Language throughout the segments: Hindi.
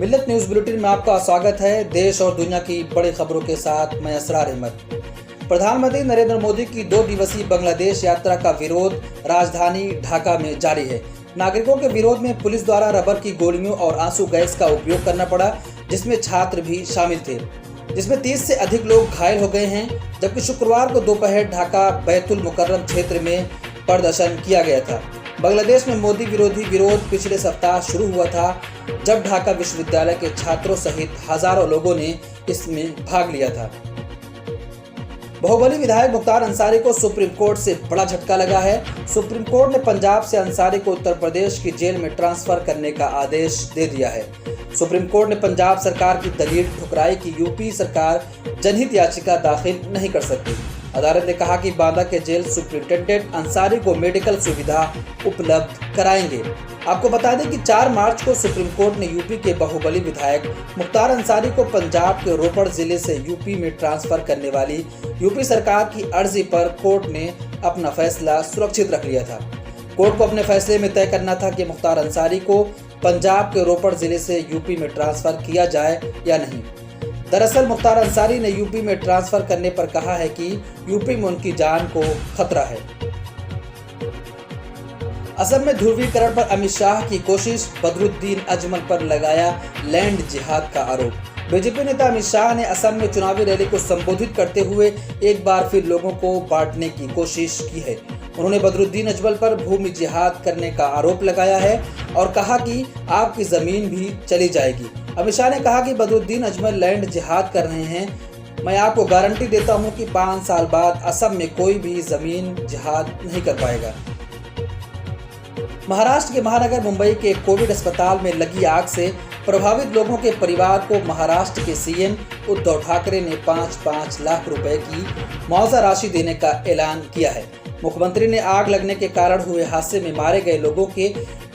मिल्लत न्यूज़ बुलेटिन में आपका स्वागत है। देश और दुनिया की बड़ी खबरों के साथ मैं असरार अहमद। प्रधानमंत्री नरेंद्र मोदी की 2 दिवसीय बांग्लादेश यात्रा का विरोध राजधानी ढाका में जारी है। नागरिकों के विरोध में पुलिस द्वारा रबर की गोलियों और आंसू गैस का उपयोग करना पड़ा, जिसमें छात्र भी शामिल थे, जिसमें 30 से अधिक लोग घायल हो गए हैं। जबकि शुक्रवार को दोपहर ढाका बैतुल मुकर्रम क्षेत्र में प्रदर्शन किया गया था। बांग्लादेश में मोदी विरोधी विरोध पिछले सप्ताह शुरू हुआ था, जब ढाका विश्वविद्यालय के छात्रों सहित हजारों लोगों ने इसमें भाग लिया था। बाहुबली विधायक मुख्तार अंसारी को सुप्रीम कोर्ट से बड़ा झटका लगा है। सुप्रीम कोर्ट ने पंजाब से अंसारी को उत्तर प्रदेश की जेल में ट्रांसफर करने का आदेश दे दिया है। सुप्रीम कोर्ट ने पंजाब सरकार की दलील ठुकराई कि यूपी सरकार जनहित याचिका दाखिल नहीं कर सकती। अदालत ने कहा कि बांदा के जेल सुप्रिंटेंडेंट अंसारी को मेडिकल सुविधा उपलब्ध कराएंगे। आपको बता दें कि 4 मार्च को सुप्रीम कोर्ट ने यूपी के बाहुबली विधायक मुख्तार अंसारी को पंजाब के रोपड़ जिले से यूपी में ट्रांसफर करने वाली यूपी सरकार की अर्जी पर कोर्ट ने अपना फैसला सुरक्षित रख लिया था। कोर्ट को अपने फैसले में तय करना था कि मुख्तार अंसारी को पंजाब के रोपड़ जिले से यूपी में ट्रांसफर किया जाए या नहीं। दरअसल मुख्तार अंसारी ने यूपी में ट्रांसफर करने पर कहा है कि यूपी में उनकी जान को खतरा है। असम में ध्रुवीकरण पर अमित शाह की कोशिश, बदरुद्दीन अजमल पर लगाया लैंड जिहाद का आरोप। बीजेपी नेता अमित शाह ने असम में चुनावी रैली को संबोधित करते हुए एक बार फिर लोगों को बांटने की कोशिश की है। उन्होंने बदरुद्दीन अजमल पर भूमि जिहाद करने का आरोप लगाया है और कहा कि आपकी जमीन भी चली जाएगी। अमित शाह ने कहा कि बदरुद्दीन अजमल लैंड जिहाद कर रहे हैं। मैं आपको गारंटी देता हूं कि 5 साल बाद असम में कोई भी जमीन जिहाद नहीं कर पाएगा। महाराष्ट्र के महानगर मुंबई के कोविड अस्पताल में लगी आग से प्रभावित लोगों के परिवार को महाराष्ट्र के सीएम उद्धव ठाकरे ने 5-5 लाख रुपए की मुआवजा राशि देने का ऐलान किया है। मुख्यमंत्री ने आग लगने के कारण हुए हादसे में मारे गए लोगों के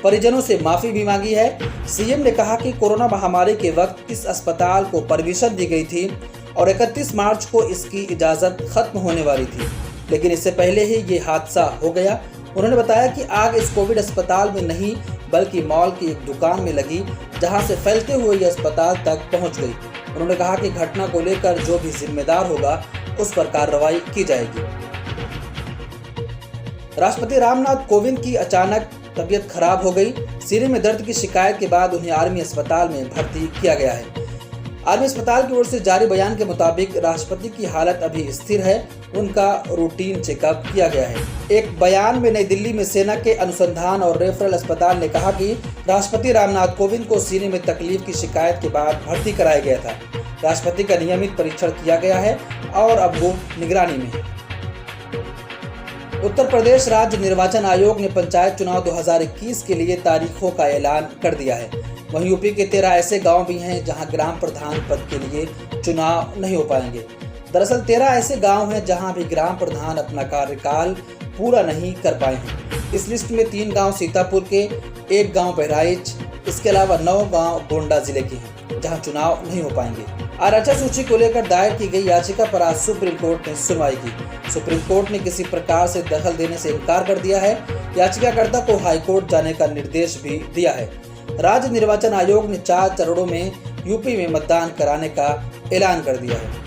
परिजनों से माफी भी मांगी है। सीएम ने कहा कि कोरोना महामारी के वक्त इस अस्पताल को परमिशन दी गई थी और 31 मार्च को इसकी इजाजत खत्म होने वाली थी, लेकिन इससे पहले ही ये हादसा हो गया। उन्होंने बताया कि आग इस कोविड अस्पताल में नहीं बल्कि मॉल की एक दुकान में लगी, जहां से फैलते हुए ये अस्पताल तक पहुंच गई। उन्होंने कहा कि घटना को लेकर जो भी जिम्मेदार होगा उस पर कार्रवाई की जाएगी। राष्ट्रपति रामनाथ कोविंद की अचानक तबीयत खराब हो गई। सीने में दर्द की शिकायत के बाद उन्हें आर्मी अस्पताल में भर्ती किया गया है। आर्मी अस्पताल की ओर से जारी बयान के मुताबिक राष्ट्रपति की हालत अभी स्थिर है। उनका रूटीन चेकअप किया गया है। एक बयान में नई दिल्ली में सेना के अनुसंधान और रेफरल अस्पताल ने कहा कि राष्ट्रपति रामनाथ कोविंद को सीने में तकलीफ की शिकायत के बाद भर्ती कराया गया था। राष्ट्रपति का नियमित परीक्षण किया गया है और अब वो निगरानी में है। उत्तर प्रदेश राज्य निर्वाचन आयोग ने पंचायत चुनाव 2021 के लिए तारीखों का ऐलान कर दिया है। वहीं यूपी के 13 ऐसे गांव भी हैं जहां ग्राम प्रधान पद के लिए चुनाव नहीं हो पाएंगे। दरअसल 13 ऐसे गांव हैं जहां भी ग्राम प्रधान अपना कार्यकाल पूरा नहीं कर पाए हैं। इस लिस्ट में 3 गांव सीतापुर के, 1 गांव बहराइच, इसके अलावा 9 गांव गोंडा जिले के हैं जहां चुनाव नहीं हो पाएंगे। आरक्षण सूची को लेकर दायर की गई याचिका पर आज सुप्रीम कोर्ट ने सुनवाई की। सुप्रीम कोर्ट ने किसी प्रकार से दखल देने से इनकार कर दिया है। याचिकाकर्ता को हाईकोर्ट जाने का निर्देश भी दिया है। राज्य निर्वाचन आयोग ने 4 चरणों में यूपी में मतदान कराने का ऐलान कर दिया है।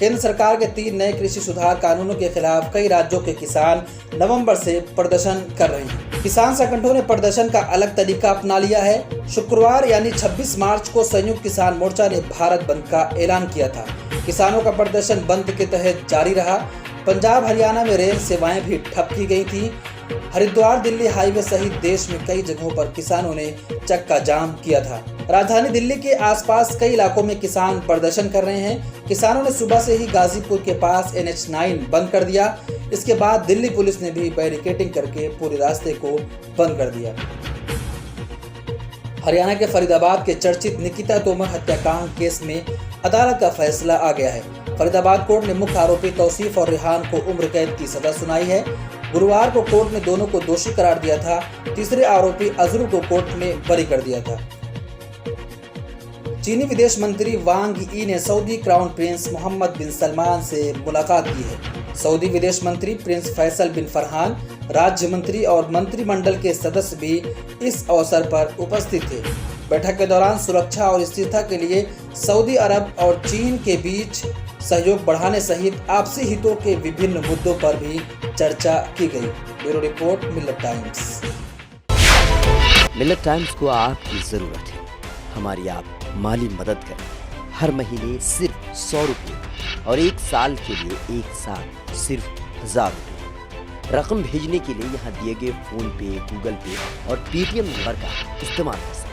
केंद्र सरकार के 3 नए कृषि सुधार कानूनों के खिलाफ कई राज्यों के किसान नवंबर से प्रदर्शन कर रहे हैं। किसान संगठनों ने प्रदर्शन का अलग तरीका अपना लिया है। शुक्रवार यानी 26 मार्च को संयुक्त किसान मोर्चा ने भारत बंद का ऐलान किया था। किसानों का प्रदर्शन बंद के तहत जारी रहा। पंजाब हरियाणा में रेल सेवाएं भी ठप की गई थी। हरिद्वार दिल्ली हाईवे सहित देश में कई जगहों पर किसानों ने चक्का जाम किया था। राजधानी दिल्ली के आसपास कई इलाकों में किसान प्रदर्शन कर रहे हैं। किसानों ने सुबह से ही गाजीपुर के पास NH9 बंद कर दिया। इसके बाद दिल्ली पुलिस ने भी बैरिकेडिंग करके पूरे रास्ते को बंद कर दिया। हरियाणा के फरीदाबाद के चर्चित निकिता तोमर हत्याकांड केस में अदालत का फैसला आ गया है। फरीदाबाद कोर्ट ने मुख्य आरोपी तौसीफ और रेहान को उम्र कैद की सजा सुनाई है। गुरुवार को कोर्ट ने दोनों को दोषी करार दिया था। तीसरे आरोपी अजहर को कोर्ट ने बरी कर दिया था। चीनी विदेश मंत्री वांग यी ने सऊदी क्राउन प्रिंस मोहम्मद बिन सलमान से मुलाकात की है। सऊदी विदेश मंत्री प्रिंस फैसल बिन फरहान, राज्य मंत्री और मंत्रिमंडल के सदस्य भी इस अवसर पर उपस्थित थे। बैठक के दौरान सुरक्षा और स्थिरता के लिए सऊदी अरब और चीन के बीच सहयोग बढ़ाने सहित आपसी हितों के विभिन्न मुद्दों पर भी चर्चा की गई। ब्यूरो रिपोर्ट, मिल्लत टाइम्स। मिल्लत टाइम्स को आपकी जरूरत है। हमारी आप माली मदद करें। हर महीने सिर्फ 100 रुपये और 1 साल के लिए एक साथ सिर्फ 1000 रुपये। रकम भेजने के लिए यहाँ दिए गए फोन पे, गूगल पे और पेटीएम नंबर का इस्तेमाल कर सकते हैं।